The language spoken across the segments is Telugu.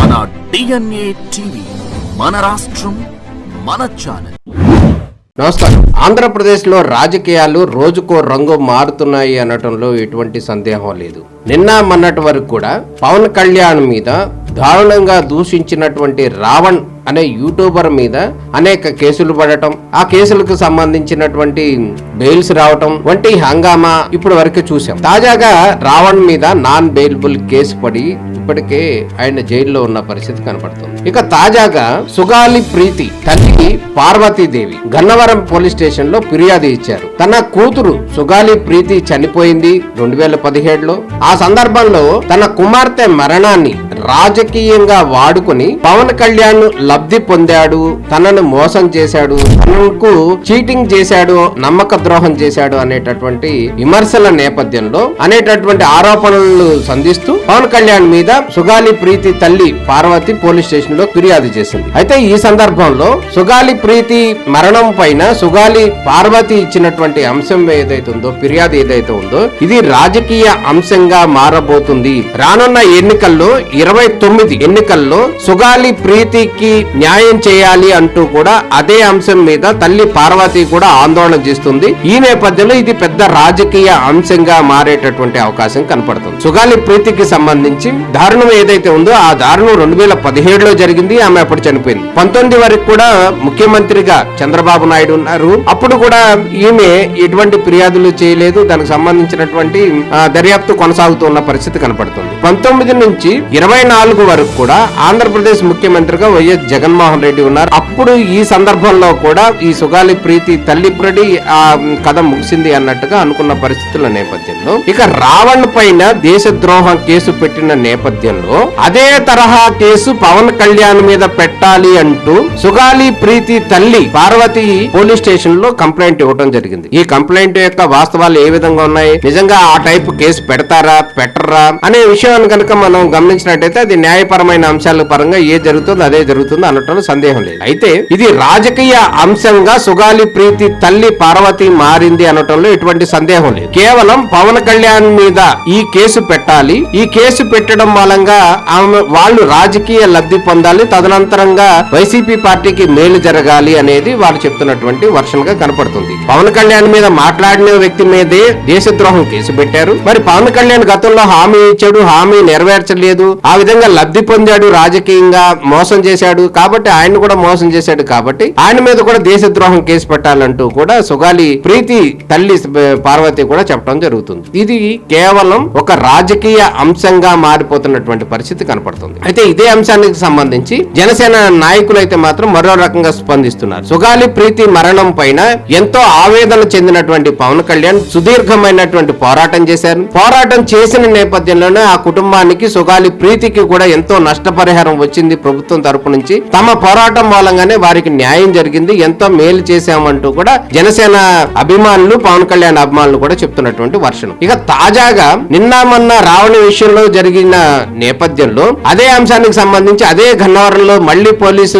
మన DNA టీవీ, మన రాష్ట్రం, మన ఛానల్. నమస్కారం. ఆంధ్రప్రదేశ్లో రాజకీయాలు రోజుకో రంగు మారుతున్నాయి అనటంలో ఎటువంటి సందేహం లేదు. నిన్న మొన్నటి వరకు కూడా పవన్ కళ్యాణ్ మీద దారుణంగా దూషించినటువంటి రావణ్ అనే యూట్యూబర్ మీద అనేక కేసులు పడటం, ఆ కేసులకు సంబంధించినటువంటి బెయిల్స్ రావటం వంటి హంగామా ఇప్పుడు వరకు చూసాం. తాజాగా రావణ్ మీద నాన్ బెయిలబుల్ కేసు పడి ఇప్పటికే ఆయన జైల్లో ఉన్న పరిస్థితి కనపడుతుంది. ఇక తాజాగా సుగాలి ప్రీతి తల్లి పార్వతీదేవి గన్నవరం పోలీస్ స్టేషన్ లో ఫిర్యాదు ఇచ్చారు. తన కూతురు సుగాలి ప్రీతి చనిపోయింది 2017లో. ఆ సందర్భంలో తన కుమార్తె మరణాన్ని రాజకీయంగా వాడుకుని పవన్ కళ్యాణ్ లబ్ధి పొందాడు, తనను మోసం చేశాడు, తనకు చీటింగ్ చేశాడు, నమ్మక ద్రోహం చేశాడు అనేటటువంటి విమర్శల నేపథ్యంలో అనేటటువంటి ఆరోపణలు సంధిస్తూ పవన్ కళ్యాణ్ మీద సుగాలి ప్రీతి తల్లి పార్వతి పోలీస్ స్టేషన్ లో ఫిర్యాదు చేసింది. అయితే ఈ సందర్భంలో సుగాలి ప్రీతి మరణం పైన సుగాలి పార్వతి ఇచ్చినటువంటి అంశం ఏదైతే ఉందో, ఫిర్యాదు ఏదైతే ఉందో, ఇది రాజకీయ అంశంగా మారబోతుంది. రానున్న ఎన్నికల్లో 29 ఎన్నికల్లో సుగాలి ప్రీతికి న్యాయం చేయాలి అంటూ కూడా అదే అంశం మీద తల్లి పార్వతి కూడా ఆందోళన చేస్తుంది. ఈ నేపథ్యంలో ఇది పెద్ద రాజకీయ అంశంగా మారేటటువంటి అవకాశం కనపడుతుంది. సుగాలి ప్రీతికి సంబంధించి దారుణం ఏదైతే ఉందో ఆ దారుణం 2017లో జరిగింది. ఆమె అప్పుడు చనిపోయింది. 19 వరకు కూడా ముఖ్యమంత్రిగా చంద్రబాబు నాయుడు ఉన్నారు. అప్పుడు కూడా ఈమె ఎటువంటి ఫిర్యాదులు చేయలేదు. దానికి సంబంధించినటువంటి దర్యాప్తు కొనసాగుతున్న పరిస్థితి కనపడుతుంది. 19 నుంచి 24 వరకు కూడా ఆంధ్రప్రదేశ్ ముఖ్యమంత్రిగా వైఎస్ జగన్మోహన్ రెడ్డి ఉన్నారు. అప్పుడు ఈ సందర్భంలో కూడా ఈ సుగాలి ప్రీతి తల్లిప్రడి ఆ కథ ముగిసింది అన్నట్టుగా అనుకున్న పరిస్థితుల నేపథ్యంలో ఇక రావణ్ పైన దేశద్రోహం కేసు పెట్టిన నేపథ్యంలో అదే తరహా కేసు పవన్ కళ్యాణ్ మీద పెట్టాలి అంటూ సుగాలి ప్రీతి తల్లి పార్వతి పోలీస్ స్టేషన్ లో కంప్లైంట్ ఇవ్వడం జరిగింది. ఈ కంప్లైంట్ యొక్క వాస్తవాలు ఏ విధంగా ఉన్నాయి, నిజంగా ఆ టైప్ కేసు పెడతారా పెట్టరా అనే విషయాన్ని కనుక మనం గమనించినట్టయితే అది న్యాయపరమైన అంశాల పరంగా ఏ జరుగుతుందో అదే జరుగుతుందో అనటంలో సందేహం లేదు. అయితే ఇది రాజకీయ అంశంగా సుగాలి ప్రీతి తల్లి పార్వతి మారింది అనటంలో ఎటువంటి సందేహం లేదు. కేవలం పవన్ కళ్యాణ్ మీద ఈ కేసు పెట్టాలి, ఈ కేసు పెట్టడం మూలంగా వాళ్ళు రాజకీయ లబ్ధి పొందాలి, తదనంతరంగా వైసీపీ పార్టీకి మేలు జరగాలి అనేది వాళ్ళు చెప్తున్నటువంటి వర్షన్ గా కనపడుతుంది. పవన్ కళ్యాణ్ మీద మాట్లాడిన వ్యక్తి మీదే దేశద్రోహం కేసు పెట్టారు. మరి పవన్ కళ్యాణ్ గతంలో హామీ ఇచ్చాడు, హామీ నెరవేర్చలేదు, ఆ విధంగా లబ్ధి పొందాడు, రాజకీయంగా మోసం చేశాడు కాబట్టి ఆయన కూడా మోసం చేశాడు కాబట్టి ఆయన మీద కూడా దేశద్రోహం కేసు పెట్టాలంటూ కూడా సుగాలి ప్రీతి తల్లి పార్వతి కూడా చెప్పడం జరుగుతుంది. ఇది కేవలం ఒక రాజకీయ అంశంగా మారిపోతున్నటువంటి పరిస్థితి కనపడుతుంది. అయితే ఇదే అంశానికి సంబంధించి జనసేన నాయకులు అయితే మాత్రం మరో రకంగా స్పందిస్తున్నారు. సుగాలి ప్రీతి మరణం పైన ఎంతో ఆవేదన చెందినటువంటి పవన్ కళ్యాణ్ సుదీర్ఘమైనటువంటి పోరాటం చేశారు. పోరాటం చేసిన నేపథ్యంలోనే ఆ కుటుంబానికి సుగాలి ప్రీతికి కూడా ఎంతో నష్టపరిహారం వచ్చింది ప్రభుత్వం తరపు నుంచి. తమ పోరాటం మూలంగానే వారికి న్యాయం జరిగింది, ఎంతో మేలు చేశామంటూ కూడా జనసేన అభిమానులు పవన్ కళ్యాణ్ అభిమానులు కూడా చెప్తున్నటువంటి వర్షం. ఇక తాజాగా నిన్న మొన్న రావణ విషయంలో జరిగిన నేపథ్యంలో అదే అంశానికి సంబంధించి అదే గన్నవరంలో మళ్లీ పోలీసు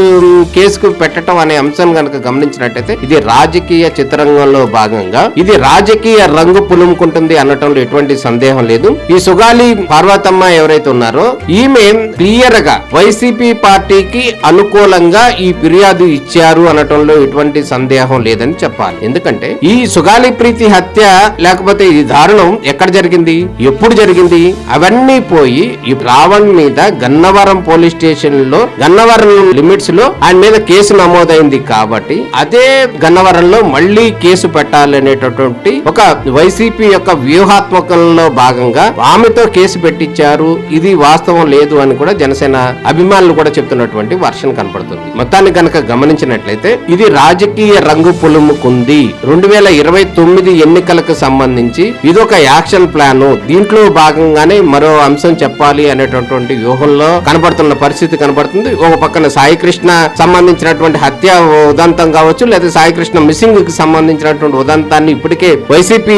కేసుకు పెట్టడం అనే అంశం కనుక గమనించినట్టయితే ఇది రాజకీయ చిత్రరంగంలో భాగంగా ఇది రాజకీయ రంగు పులుముకుంటుంది అనటంలో ఎటువంటి సందేహం లేదు. ఈ సుగాలి పార్వతమ్మ ఎవరైతే ఉన్నారో ఈమె క్లియర్ గా వైసీపీ పార్టీకి అనుకూలంగా ఈ ఫిర్యాదు ఇచ్చారు అనటంలో ఎటువంటి సందేహం లేదని చెప్పాలి. ఎందుకంటే ఈ సుగాలి ప్రీతి హత్య లేకపోతే ఈ దారుణం ఎక్కడ జరిగింది, ఎప్పుడు జరిగింది, అవన్నీ పోయి ఈ రావణ్ మీద గన్నవరం పోలీస్ స్టేషన్ లో గన్నవరం లిమిట్స్ లో ఆయన మీద కేసు నమోదైంది కాబట్టి అదే గన్నవరంలో మళ్లీ కేసు పెట్టాలనేటటువంటి ఒక వైసీపీ యొక్క వ్యూహాత్మకంలో భాగంగా ఆమెతో కేసు పెట్టించారు. ఇది వాస్తవం లేదు అని కూడా జనసేన అభిమానులు కూడా చెప్తున్నటువంటి వర్షన్ కనపడుతుంది. మొత్తాన్ని కనుక గమనించినట్లయితే ఇది రాజకీయ రంగు పులుముకుంది. 2029 ఎన్నికలకు సంబంధించి ఇదొక యాక్షన్ ప్లాన్. దీంట్లో భాగంగానే మరో అంశం చెప్పాలి అనేటటువంటి వ్యూహంలో కనబడుతున్న పరిస్థితి కనబడుతుంది. ఒక పక్కన సాయి కృష్ణ సంబంధించినటువంటి హత్య ఉదంతం కావచ్చు, లేదా సాయి కృష్ణ మిస్సింగ్ కి సంబంధించినటువంటి ఉదంతాన్ని ఇప్పటికే వైసీపీ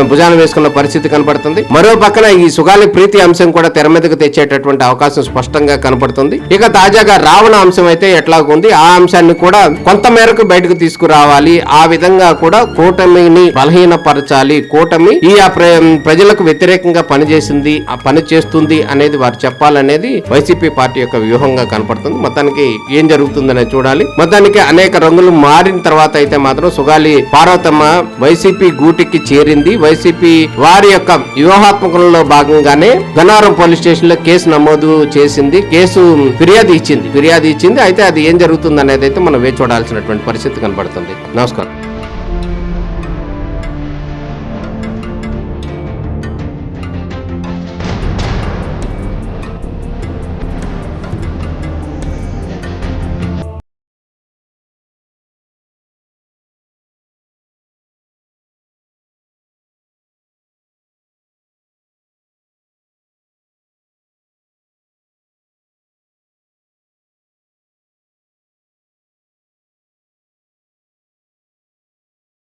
భుజాన వేసుకున్న పరిస్థితి కనబడుతుంది. మరో పక్కన ఈ సుగాలి ప్రీతి అంశం కూడా తెర మీదకు తెచ్చేటటువంటి అవకాశం స్పష్టంగా కనపడుతుంది. ఇక తాజాగా రావణ అంశం అయితే ఎట్లాగుంది, ఆ అంశాన్ని కూడా కొంత మేరకు బయటకు తీసుకురావాలి, ఆ విధంగా కూడా కూటమిని బలహీనపరచాలి, కూటమి ఈ ప్రజలకు వ్యతిరేకంగా పనిచేసింది, పని చేస్తుంది అనేది వారు చెప్పాలనేది వైసీపీ పార్టీ యొక్క వ్యూహంగా కనపడుతుంది. మొత్తానికి ఏం జరుగుతుందనేది చూడాలి. మొత్తానికి అనేక రంగులు మారిన తర్వాత అయితే మాత్రం సుగాలి పార్వతమ్మ వైసీపీ గూటికి చేరింది. వైసీపీ వారి యొక్క వ్యూహాత్మకంలో భాగంగానే గన్నవరం పోలీస్ స్టేషన్ లో కేసు నమోదు చేసింది. కేసు ఫిర్యాదు ఇచ్చింది. అయితే అది ఏం జరుగుతుంది అనేది అయితే మనం వేచి చూడాల్సినటువంటి పరిస్థితి కనబడుతుంది. నమస్కారం.